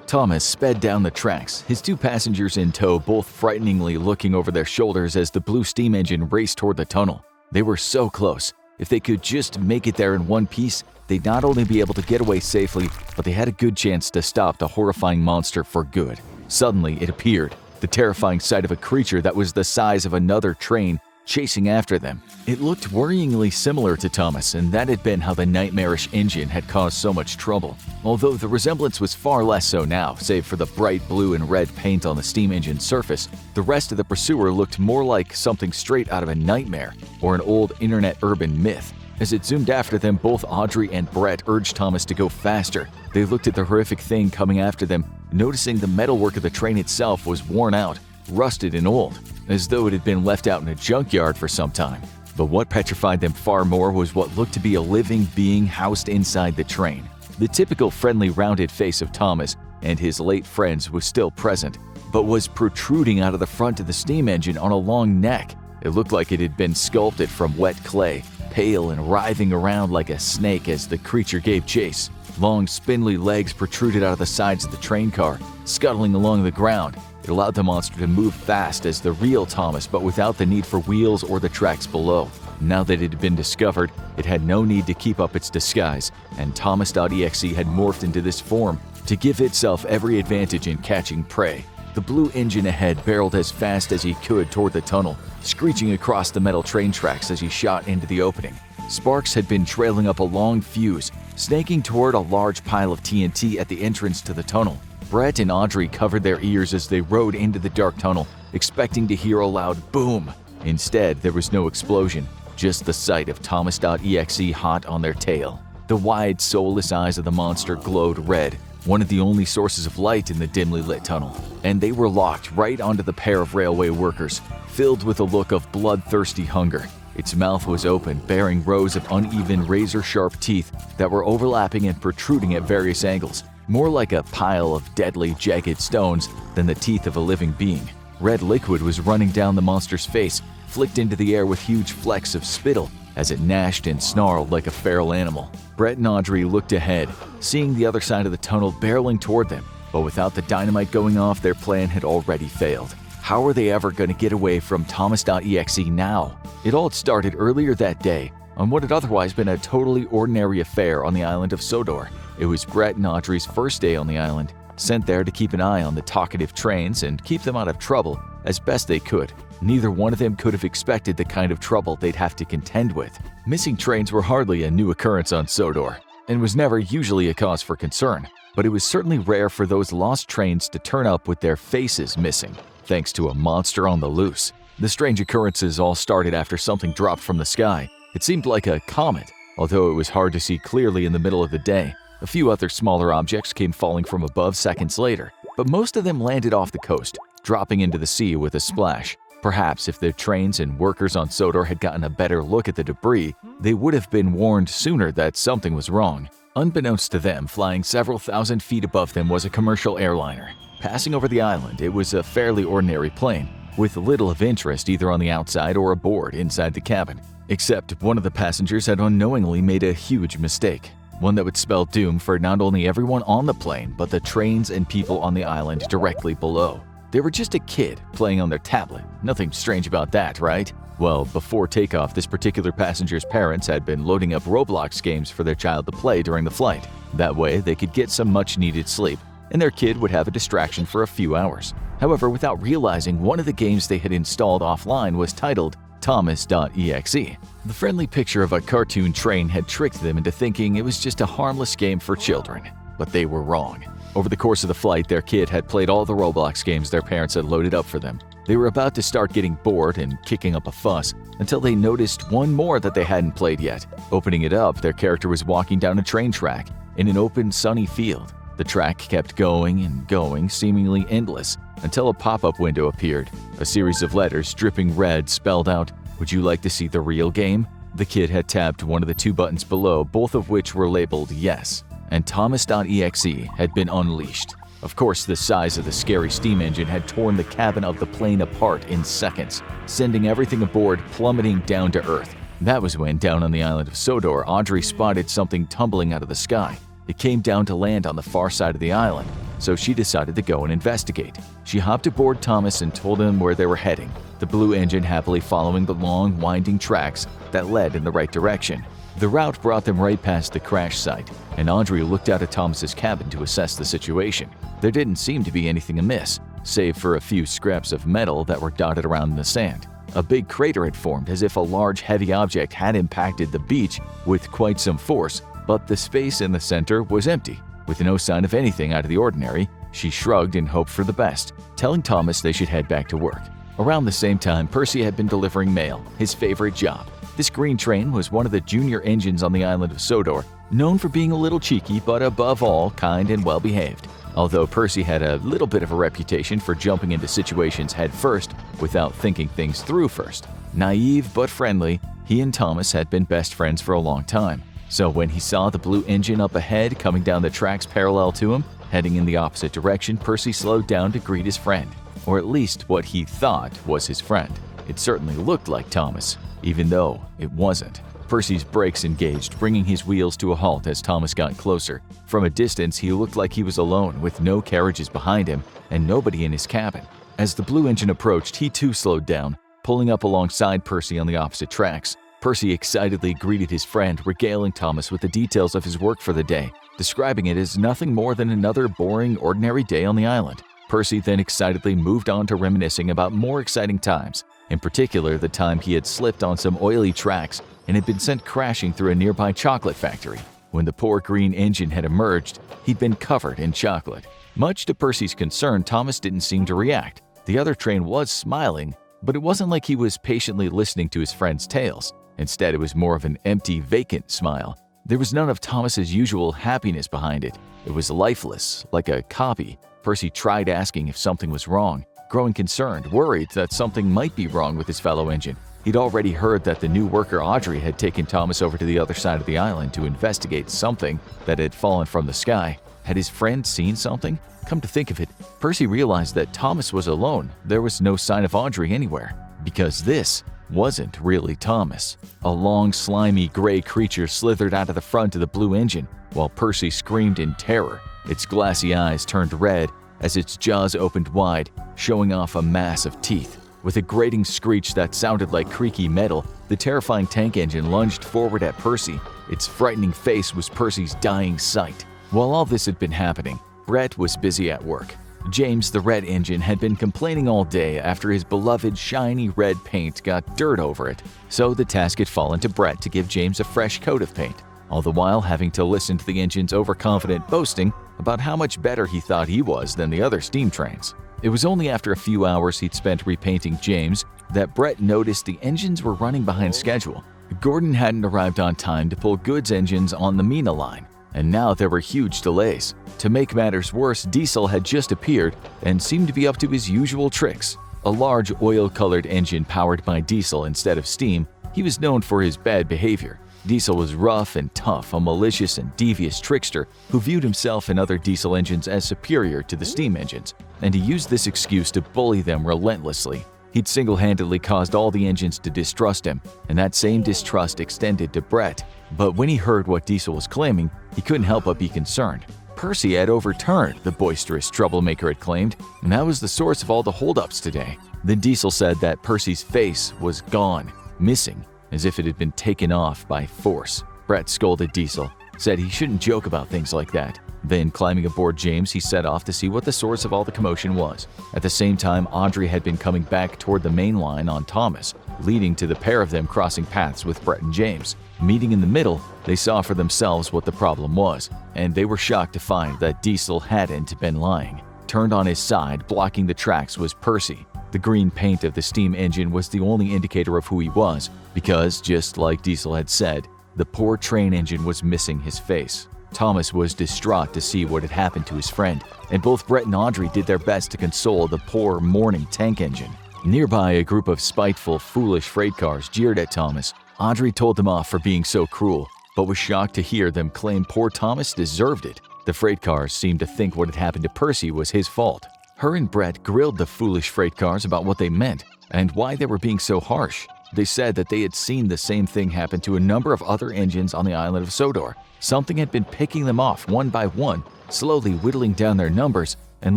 Thomas sped down the tracks, his two passengers in tow both frighteningly looking over their shoulders as the blue steam engine raced toward the tunnel. They were so close. If they could just make it there in one piece, they'd not only be able to get away safely, but they had a good chance to stop the horrifying monster for good. Suddenly, it appeared, the terrifying sight of a creature that was the size of another train chasing after them. It looked worryingly similar to Thomas, and that had been how the nightmarish engine had caused so much trouble. Although the resemblance was far less so now, save for the bright blue and red paint on the steam engine's surface, the rest of the pursuer looked more like something straight out of a nightmare or an old internet urban myth. As it zoomed after them, both Awdry and Brett urged Thomas to go faster. They looked at the horrific thing coming after them, noticing the metalwork of the train itself was worn out, rusted and old, as though it had been left out in a junkyard for some time. But what petrified them far more was what looked to be a living being housed inside the train. The typical friendly rounded face of Thomas and his late friends was still present, but was protruding out of the front of the steam engine on a long neck. It looked like it had been sculpted from wet clay, pale and writhing around like a snake as the creature gave chase. Long, spindly legs protruded out of the sides of the train car, scuttling along the ground. It allowed the monster to move fast as the real Thomas, but without the need for wheels or the tracks below. Now that it had been discovered, it had no need to keep up its disguise, and Thomas.EXE had morphed into this form to give itself every advantage in catching prey. The blue engine ahead barreled as fast as he could toward the tunnel, screeching across the metal train tracks as he shot into the opening. Sparks had been trailing up a long fuse, snaking toward a large pile of TNT at the entrance to the tunnel. Brett and Awdry covered their ears as they rode into the dark tunnel, expecting to hear a loud boom. Instead, there was no explosion, just the sight of Thomas.EXE hot on their tail. The wide, soulless eyes of the monster glowed red, one of the only sources of light in the dimly lit tunnel, and they were locked right onto the pair of railway workers, filled with a look of bloodthirsty hunger. Its mouth was open, bearing rows of uneven, razor-sharp teeth that were overlapping and protruding at various angles, more like a pile of deadly, jagged stones than the teeth of a living being. Red liquid was running down the monster's face, flicked into the air with huge flecks of spittle as it gnashed and snarled like a feral animal. Brett and Awdry looked ahead, seeing the other side of the tunnel barreling toward them, but without the dynamite going off, their plan had already failed. How were they ever going to get away from Thomas.EXE now? It all started earlier that day, on what had otherwise been a totally ordinary affair on the island of Sodor. It was Brett and Awdry's first day on the island, sent there to keep an eye on the talkative trains and keep them out of trouble as best they could. Neither one of them could have expected the kind of trouble they'd have to contend with. Missing trains were hardly a new occurrence on Sodor, and was never usually a cause for concern, but it was certainly rare for those lost trains to turn up with their faces missing, thanks to a monster on the loose. The strange occurrences all started after something dropped from the sky. It seemed like a comet, although it was hard to see clearly in the middle of the day. A few other smaller objects came falling from above seconds later, but most of them landed off the coast, dropping into the sea with a splash. Perhaps if the trains and workers on Sodor had gotten a better look at the debris, they would have been warned sooner that something was wrong. Unbeknownst to them, flying several thousand feet above them was a commercial airliner. Passing over the island, it was a fairly ordinary plane, with little of interest either on the outside or aboard inside the cabin. Except one of the passengers had unknowingly made a huge mistake. One that would spell doom for not only everyone on the plane, but the trains and people on the island directly below. They were just a kid playing on their tablet. Nothing strange about that, right? Well, before takeoff, this particular passenger's parents had been loading up Roblox games for their child to play during the flight. That way, they could get some much-needed sleep, and their kid would have a distraction for a few hours. However, without realizing, one of the games they had installed offline was titled Thomas.exe. The friendly picture of a cartoon train had tricked them into thinking it was just a harmless game for children. But they were wrong. Over the course of the flight, their kid had played all the Roblox games their parents had loaded up for them. They were about to start getting bored and kicking up a fuss until they noticed one more that they hadn't played yet. Opening it up, their character was walking down a train track in an open, sunny field. The track kept going and going, seemingly endless, until a pop-up window appeared. A series of letters dripping red spelled out, "Would you like to see the real game?" The kid had tapped one of the two buttons below, both of which were labeled yes, and Thomas.exe had been unleashed. Of course, the size of the scary steam engine had torn the cabin of the plane apart in seconds, sending everything aboard plummeting down to earth. That was when, down on the island of Sodor, Awdry spotted something tumbling out of the sky. It came down to land on the far side of the island, so she decided to go and investigate. She hopped aboard Thomas and told him where they were heading, the blue engine happily following the long, winding tracks that led in the right direction. The route brought them right past the crash site, and Awdry looked out of Thomas's cabin to assess the situation. There didn't seem to be anything amiss, save for a few scraps of metal that were dotted around in the sand. A big crater had formed as if a large, heavy object had impacted the beach with quite some force, but the space in the center was empty. With no sign of anything out of the ordinary, she shrugged and hoped for the best, telling Thomas they should head back to work. Around the same time, Percy had been delivering mail, his favorite job. This green train was one of the junior engines on the island of Sodor, known for being a little cheeky but above all kind and well-behaved. Although Percy had a little bit of a reputation for jumping into situations head first without thinking things through first. Naive but friendly, he and Thomas had been best friends for a long time. So when he saw the blue engine up ahead coming down the tracks parallel to him, heading in the opposite direction, Percy slowed down to greet his friend. Or at least what he thought was his friend. It certainly looked like Thomas, even though it wasn't. Percy's brakes engaged, bringing his wheels to a halt as Thomas got closer. From a distance, he looked like he was alone, with no carriages behind him and nobody in his cabin. As the blue engine approached, he too slowed down, pulling up alongside Percy on the opposite tracks. Percy excitedly greeted his friend, regaling Thomas with the details of his work for the day, describing it as nothing more than another boring, ordinary day on the island. Percy then excitedly moved on to reminiscing about more exciting times, in particular the time he had slipped on some oily tracks and had been sent crashing through a nearby chocolate factory. When the poor green engine had emerged, he'd been covered in chocolate. Much to Percy's concern, Thomas didn't seem to react. The other train was smiling, but it wasn't like he was patiently listening to his friend's tales. Instead, it was more of an empty, vacant smile. There was none of Thomas's usual happiness behind it. It was lifeless, like a copy. Percy tried asking if something was wrong, growing concerned, worried that something might be wrong with his fellow engine. He'd already heard that the new worker Awdry had taken Thomas over to the other side of the island to investigate something that had fallen from the sky. Had his friend seen something? Come to think of it, Percy realized that Thomas was alone. There was no sign of Awdry anywhere, because this wasn't really Thomas. A long, slimy, gray creature slithered out of the front of the blue engine, while Percy screamed in terror. Its glassy eyes turned red as its jaws opened wide, showing off a mass of teeth. With a grating screech that sounded like creaky metal, the terrifying tank engine lunged forward at Percy. Its frightening face was Percy's dying sight. While all this had been happening, Brett was busy at work. James, the red engine, had been complaining all day after his beloved shiny red paint got dirt over it, so the task had fallen to Brett to give James a fresh coat of paint, all the while having to listen to the engine's overconfident boasting about how much better he thought he was than the other steam trains. It was only after a few hours he'd spent repainting James that Brett noticed the engines were running behind schedule. Gordon hadn't arrived on time to pull goods engines on the Mina line, and now there were huge delays. To make matters worse, Diesel had just appeared and seemed to be up to his usual tricks. A large oil-colored engine powered by diesel instead of steam, he was known for his bad behavior. Diesel was rough and tough, a malicious and devious trickster who viewed himself and other diesel engines as superior to the steam engines, and he used this excuse to bully them relentlessly. He'd single-handedly caused all the engines to distrust him, and that same distrust extended to Brett. But when he heard what Diesel was claiming, he couldn't help but be concerned. Percy had overturned, the boisterous troublemaker had claimed, and that was the source of all the holdups today. Then Diesel said that Percy's face was gone, missing, as if it had been taken off by force. Brett scolded Diesel, said he shouldn't joke about things like that. Then, climbing aboard James, he set off to see what the source of all the commotion was. At the same time, Awdry had been coming back toward the main line on Thomas, leading to the pair of them crossing paths with Brett and James. Meeting in the middle, they saw for themselves what the problem was, and they were shocked to find that Diesel hadn't been lying. Turned on his side, blocking the tracks, was Percy. The green paint of the steam engine was the only indicator of who he was, because, just like Diesel had said, the poor train engine was missing his face. Thomas was distraught to see what had happened to his friend, and both Brett and Awdry did their best to console the poor, mourning tank engine. Nearby, a group of spiteful, foolish freight cars jeered at Thomas. Awdry told them off for being so cruel, but was shocked to hear them claim poor Thomas deserved it. The freight cars seemed to think what had happened to Percy was his fault. Her and Brett grilled the foolish freight cars about what they meant and why they were being so harsh. They said that they had seen the same thing happen to a number of other engines on the island of Sodor. Something had been picking them off one by one, slowly whittling down their numbers and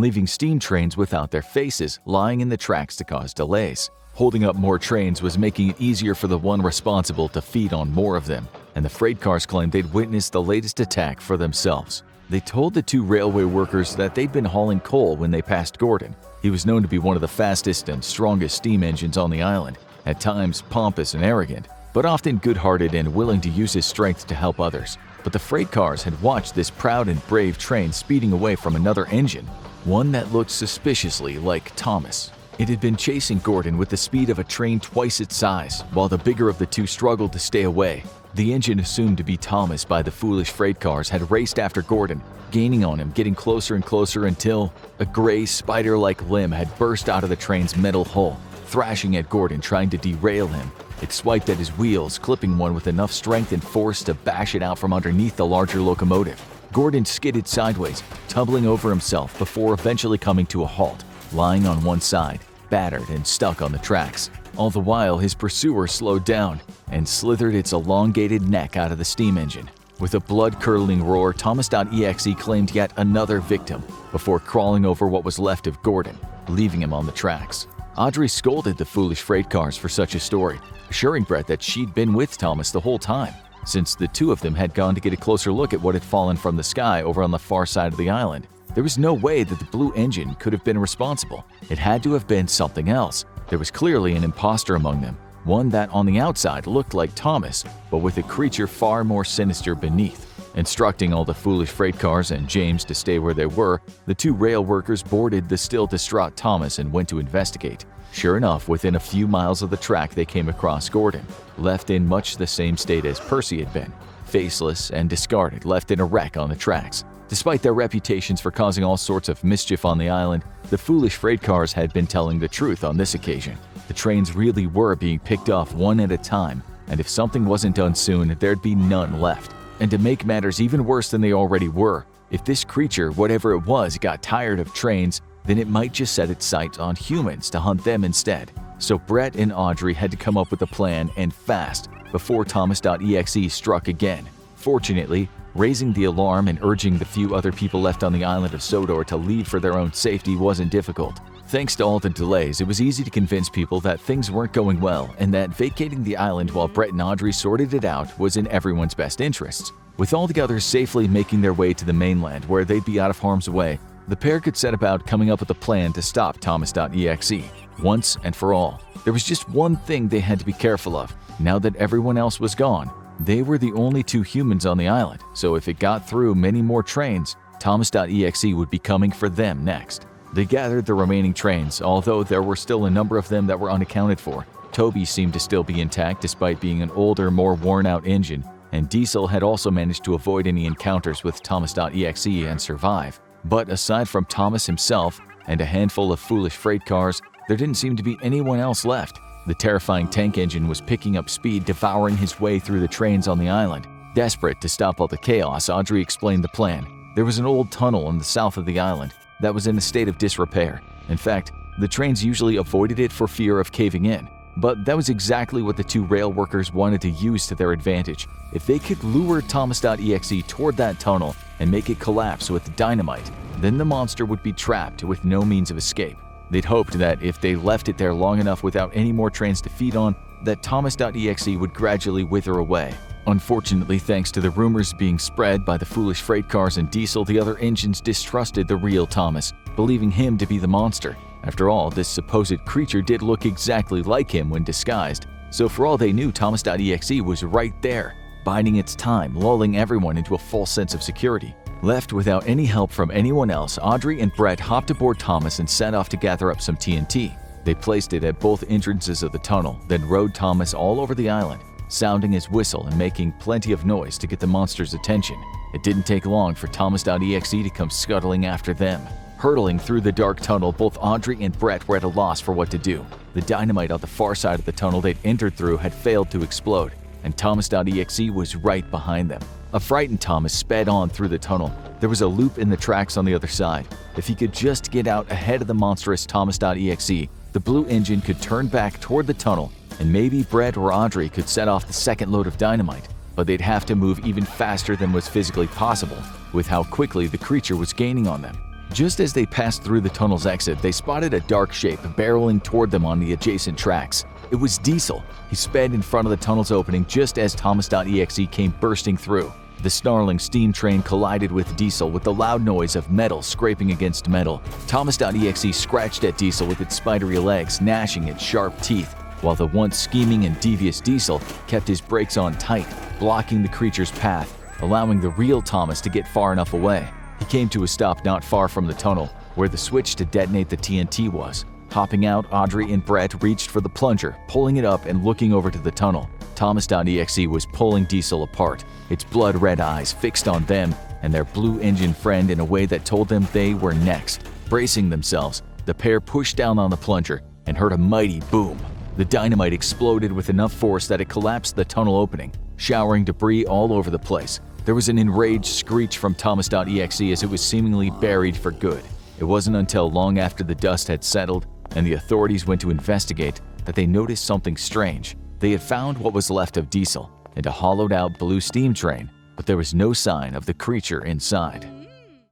leaving steam trains without their faces lying in the tracks to cause delays. Holding up more trains was making it easier for the one responsible to feed on more of them, and the freight cars claimed they'd witnessed the latest attack for themselves. They told the two railway workers that they'd been hauling coal when they passed Gordon. He was known to be one of the fastest and strongest steam engines on the island, at times pompous and arrogant, but often good-hearted and willing to use his strength to help others. But the freight cars had watched this proud and brave train speeding away from another engine, one that looked suspiciously like Thomas. It had been chasing Gordon with the speed of a train twice its size, while the bigger of the two struggled to stay away. The engine, assumed to be Thomas by the foolish freight cars, had raced after Gordon, gaining on him, getting closer and closer until a gray, spider-like limb had burst out of the train's metal hull, thrashing at Gordon, trying to derail him. It swiped at his wheels, clipping one with enough strength and force to bash it out from underneath the larger locomotive. Gordon skidded sideways, tumbling over himself before eventually coming to a halt, lying on one side, battered and stuck on the tracks. All the while, his pursuer slowed down and slithered its elongated neck out of the steam engine. With a blood-curdling roar, Thomas.EXE claimed yet another victim before crawling over what was left of Gordon, leaving him on the tracks. Awdry scolded the foolish freight cars for such a story, assuring Brett that she'd been with Thomas the whole time, since the two of them had gone to get a closer look at what had fallen from the sky over on the far side of the island. There was no way that the blue engine could have been responsible. It had to have been something else. There was clearly an imposter among them, one that on the outside looked like Thomas, but with a creature far more sinister beneath. Instructing all the foolish freight cars and James to stay where they were, the two rail workers boarded the still distraught Thomas and went to investigate. Sure enough, within a few miles of the track they came across Gordon, left in much the same state as Percy had been, faceless and discarded, left in a wreck on the tracks. Despite their reputations for causing all sorts of mischief on the island, the foolish freight cars had been telling the truth on this occasion. The trains really were being picked off one at a time, and if something wasn't done soon, there'd be none left. And to make matters even worse than they already were, if this creature, whatever it was, got tired of trains, then it might just set its sights on humans to hunt them instead. So Brett and Awdry had to come up with a plan, and fast, before Thomas.EXE struck again. Fortunately, raising the alarm and urging the few other people left on the island of Sodor to leave for their own safety wasn't difficult. Thanks to all the delays, it was easy to convince people that things weren't going well and that vacating the island while Brett and Awdry sorted it out was in everyone's best interests. With all the others safely making their way to the mainland where they'd be out of harm's way, the pair could set about coming up with a plan to stop Thomas.EXE, once and for all. There was just one thing they had to be careful of. Now that everyone else was gone, they were the only two humans on the island, so if it got through many more trains, Thomas.EXE would be coming for them next. They gathered the remaining trains, although there were still a number of them that were unaccounted for. Toby seemed to still be intact despite being an older, more worn-out engine, and Diesel had also managed to avoid any encounters with Thomas.EXE and survive. But aside from Thomas himself and a handful of foolish freight cars, there didn't seem to be anyone else left. The terrifying tank engine was picking up speed, devouring his way through the trains on the island. Desperate to stop all the chaos, Awdry explained the plan. There was an old tunnel in the south of the island that was in a state of disrepair. In fact, the trains usually avoided it for fear of caving in. But that was exactly what the two rail workers wanted to use to their advantage. If they could lure Thomas.EXE toward that tunnel and make it collapse with dynamite, then the monster would be trapped with no means of escape. They'd hoped that if they left it there long enough without any more trains to feed on, that Thomas.EXE would gradually wither away. Unfortunately, thanks to the rumors being spread by the foolish freight cars and Diesel, the other engines distrusted the real Thomas, believing him to be the monster. After all, this supposed creature did look exactly like him when disguised, so for all they knew, Thomas.EXE was right there, biding its time, lulling everyone into a false sense of security. Left without any help from anyone else, Awdry and Brett hopped aboard Thomas and set off to gather up some TNT. They placed it at both entrances of the tunnel, then rode Thomas all over the island, sounding his whistle and making plenty of noise to get the monster's attention. It didn't take long for Thomas.EXE to come scuttling after them. Hurtling through the dark tunnel, both Awdry and Brett were at a loss for what to do. The dynamite on the far side of the tunnel they'd entered through had failed to explode, and Thomas.EXE was right behind them. A frightened Thomas sped on through the tunnel. There was a loop in the tracks on the other side. If he could just get out ahead of the monstrous Thomas.EXE, the blue engine could turn back toward the tunnel and maybe Brett or Awdry could set off the second load of dynamite, but they'd have to move even faster than was physically possible with how quickly the creature was gaining on them. Just as they passed through the tunnel's exit, they spotted a dark shape barreling toward them on the adjacent tracks. It was Diesel. He sped in front of the tunnel's opening just as Thomas.EXE came bursting through. The snarling steam train collided with Diesel with the loud noise of metal scraping against metal. Thomas.EXE scratched at Diesel with its spidery legs, gnashing its sharp teeth, while the once scheming and devious Diesel kept his brakes on tight, blocking the creature's path, allowing the real Thomas to get far enough away. He came to a stop not far from the tunnel, where the switch to detonate the TNT was. Hopping out, Awdry and Brett reached for the plunger, pulling it up and looking over to the tunnel. Thomas.EXE was pulling Diesel apart, its blood-red eyes fixed on them and their blue engine friend in a way that told them they were next. Bracing themselves, the pair pushed down on the plunger and heard a mighty boom. The dynamite exploded with enough force that it collapsed the tunnel opening, showering debris all over the place. There was an enraged screech from Thomas.EXE as it was seemingly buried for good. It wasn't until long after the dust had settled and the authorities went to investigate that they noticed something strange. They had found what was left of Diesel and a hollowed-out blue steam train, but there was no sign of the creature inside.